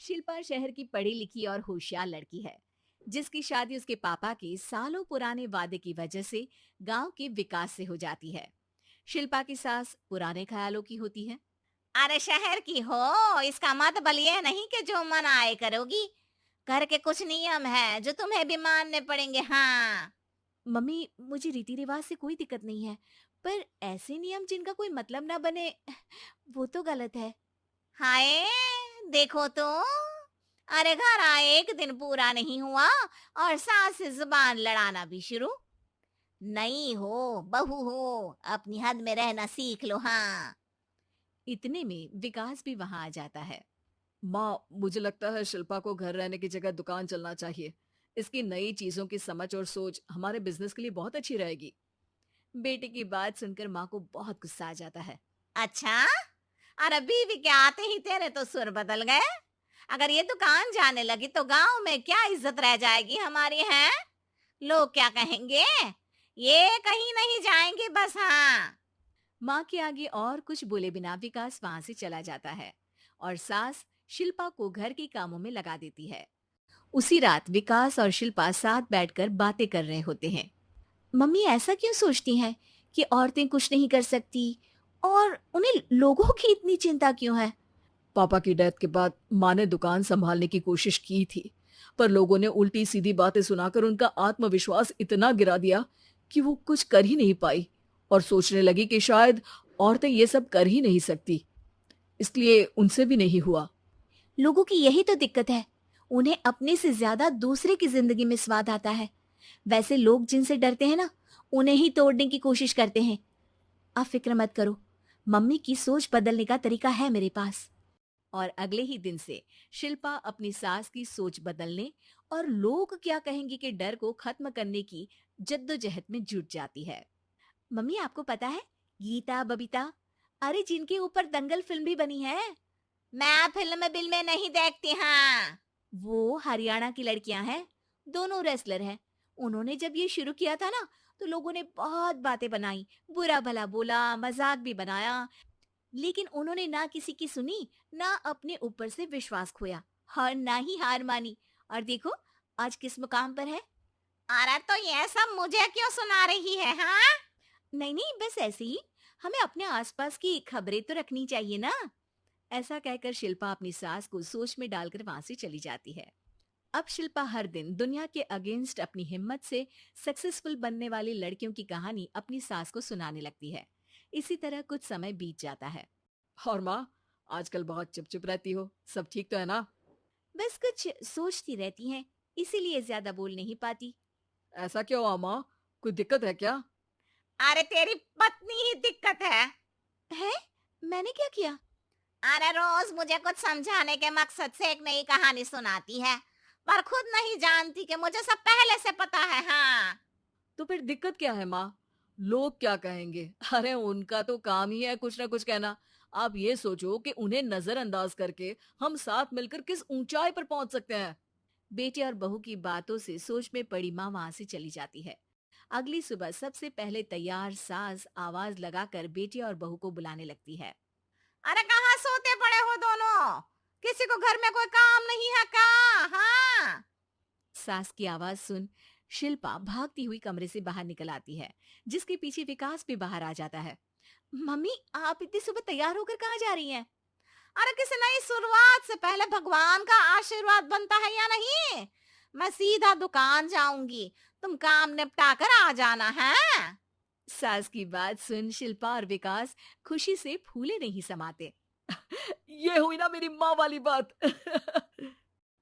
शिल्पा शहर की पढ़ी लिखी और होशियार लड़की है, जिसकी शादी उसके पापा के सालों पुराने वादे की वजह से गांव के विकास से हो जाती है। शिल्पा की सास पुराने ख्यालों की होती है। अरे शहर की हो, इसका मतलब ये नहीं कि जो मन आए करोगी। घर के कुछ नियम है जो तुम्हें भी मानने पड़ेंगे। हाँ। मम्मी, मुझे रीति रिवाज से कोई दिक्कत नहीं है, पर ऐसे नियम जिनका कोई मतलब ना बने, वो तो गलत है। हाय, देखो तो। अरे घर आए एक दिन पूरा नहीं हुआ और सास से जुबान लड़ाना भी शुरू। नहीं हो, बहू हो, अपनी हद में रहना सीख लो। हाँ। इतने में विकास भी वहां आ जाता है। माँ, मुझे लगता है शिल्पा को घर रहने की जगह दुकान चलना चाहिए। इसकी नई चीजों की समझ और सोच हमारे बिजनेस के लिए बहुत अच्छी रहेगी। बेटे की बात सुनकर माँ को बहुत गुस्सा आ जाता है। अच्छा। अरे बीवी के आते ही तेरे तो सुर बदल गए। अगर ये दुकान जाने लगी तो गांव में क्या इज्जत रह जाएगी हमारी है। लोग क्या कहेंगे। ये कहीं नहीं जाएंगे बस। हाँ। माँ के आगे और कुछ बोले बिना विकास वहां से चला जाता है और सास शिल्पा को घर के कामों में लगा देती है। उसी रात विकास और शिल्पा साथ बैठकर बातें कर रहे होते हैं। मम्मी ऐसा क्यों सोचती हैं कि औरतें कुछ नहीं कर सकती, और उन्हें लोगों की इतनी चिंता क्यों है? पापा की डेथ के बाद माँ ने दुकान संभालने की कोशिश की थी, पर लोगों ने उल्टी सीधी बातें सुनाकर उनका आत्मविश्वास इतना गिरा दिया कि वो कुछ कर ही नहीं पाई और सोचने लगी कि शायद औरतें ये सब कर ही नहीं सकती। इसलिए उनसे भी नहीं हुआ। लोगों की यही तो दिक्कत है, उन्हें अपने से ज्यादा दूसरे की जिंदगी में स्वाद आता है। वैसे लोग जिनसे डरते हैं ना, उन्हें ही तोड़ने की कोशिश करते हैं। आप फिक्र मत करो, मम्मी की सोच बदलने का तरीका है मेरे पास। और अगले ही दिन से शिल्पा अपनी सास की सोच बदलने और लोग क्या कहेंगे के डर को खत्म करने की जद्दोजहद में जुट जाती है। मम्मी, आपको पता है, गीता बबीता, अरे जिनके ऊपर दंगल फिल्म भी बनी है, मैं फिल्म बिल में नहीं देखती। हाँ। वो हरियाणा की लड़कियां हैं। दोनों रेसलर हैं। उन्होंने जब ये शुरू किया था ना, तो लोगों ने बहुत बातें बनाई, बुरा भला बोला, मजाक भी बनाया, लेकिन उन्होंने ना किसी की सुनी, ना अपने ऊपर से विश्वास खोया और ना ही हार मानी। और देखो, आज किस मुकाम पर है। अरे तो ये सब मुझे क्यों सुना रही है। हाँ। नहीं नहीं, बस ऐसे ही, हमें अपने आसपास की खबरें तो रखनी चाहिए ना। ऐसा कहकर शिल्पा अपनी सास को सोच में डालकर वहां से चली जाती है। अब शिल्पा हर दिन दुनिया के अगेंस्ट अपनी हिम्मत से सक्सेसफुल बनने वाली लड़कियों की कहानी अपनी सास को सुनाने लगती है। इसी तरह कुछ समय बीत जाता है। और माँ, आजकल बहुत चुप चुप रहती हो, सब ठीक तो है ना? बस कुछ सोचती रहती हैं, इसीलिए ज्यादा बोल नहीं पाती। ऐसा क्यों हुआ माँ? कोई दिक्कत है क्या? अरे तेरी पत्नी ही दिक्कत है। है? मैंने क्या किया? अरे रोज मुझे कुछ समझाने के मकसद से एक नई कहानी सुनाती है, पर खुद नहीं जानती कि मुझे सब पहले से पता है। हाँ। तो फिर दिक्कत क्या है माँ? लोग क्या कहेंगे? अरे उनका तो काम ही है कुछ ना कुछ कहना। आप ये सोचो कि उन्हें नजरअंदाज करके हम साथ मिलकर किस ऊंचाई पर पहुंच सकते हैं। बेटे और बहू की बातों से सोच में पड़ी माँ वहां से चली जाती है। अगली सुबह सबसे पहले तैयार सास आवाज लगाकर बेटे और बहू को बुलाने लगती है। अरे कहाँ सोते पड़े हो दोनों। किसी को घर में कोई काम नहीं है क्या। हाँ। सास की आवाज सुन शिल्पा भागती हुई कमरे से बाहर निकल आती है, जिसके पीछे विकास भी बाहर आ जाता है। मम्मी, आप इतनी सुबह तैयार होकर कहाँ जा रही हैं? अरे किसी नई शुरुआत से पहले भगवान का आशीर्वाद बनता है या नहीं। मैं सीधा दुकान जाऊंगी, तुम काम निपटा कर आ जाना है। सास की बात सुन शिल्पा और विकास खुशी से फूले नहीं समाते। ये हुई ना मेरी माँ वाली बात।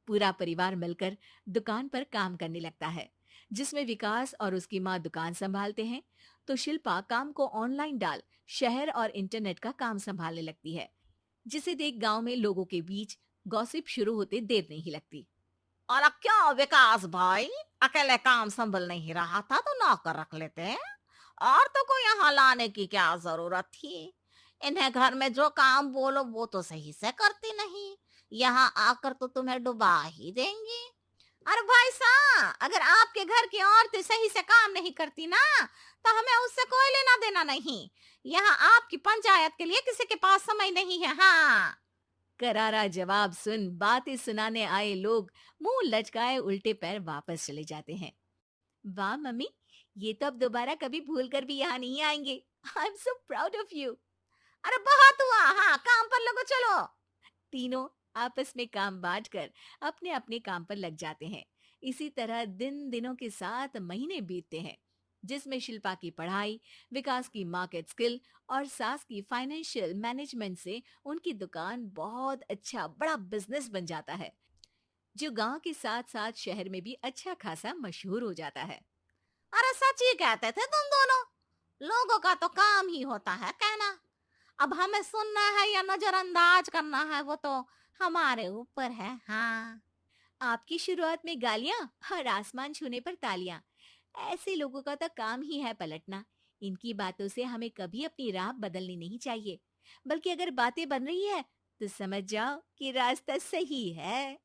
पूरा परिवार मिलकर दुकान पर काम करने लगता है, जिसमें विकास और उसकी माँ दुकान संभालते हैं, तो शिल्पा काम को ऑनलाइन डाल शहर और इंटरनेट का काम संभालने लगती है, जिसे देख गांव में लोगों के बीच गॉसिप शुरू होते देर नहीं लगती। और अब क्या विकास भाई, अकेले काम संभल नहीं रहा था तो नौकर रख लेते। और तो को यहाँ लाने की क्या जरूरत थी। इन्हें घर में जो काम बोलो वो तो सही से करती नहीं। यहाँ आकर तो तुम्हें डुबा ही देंगी। अरे भाई साहब, अगर आपके घर की औरतें सही से काम नहीं करती ना, तो हमें उससे कोई लेना देना नहीं। यहाँ आपकी पंचायत के लिए किसी के पास समय नहीं है। हाँ। करारा जवाब सुन बातें सुनाने आए लोग मुंह लचकाए उल्टे पैर वापस चले जाते हैं। वाह मम्मी, ये तो अब दोबारा कभी भूल कर भी यहाँ नहीं आएंगे। I am so proud of you. अरे बहुत हुआ, हाँ काम पर लगो चलो। तीनों आपस में काम बांटकर अपने अपने काम पर लग जाते हैं। इसी तरह दिन दिनों के साथ महीने बीतते हैं, जिसमें शिल्पा की पढ़ाई, विकास की मार्केट स्किल और सास की फाइनेंशियल मैनेजमेंट से उनकी दुकान बहुत अच्छा बड़ा बिजनेस बन जाता है, जो गांव के साथ साथ शहर में भी अच्छा खासा मशहूर हो जाता है। अरे सच ही कहते थे तुम दोनों, लोगों का तो काम ही होता है कहना। अब हमें सुनना है या नजरअंदाज करना है वो तो हमारे ऊपर है। हाँ। आपकी शुरुआत में गालियां और आसमान छूने पर तालियां, ऐसे लोगों का तो काम ही है पलटना। इनकी बातों से हमें कभी अपनी राह बदलनी नहीं चाहिए, बल्कि अगर बातें बन रही है तो समझ जाओ कि रास्ता सही है।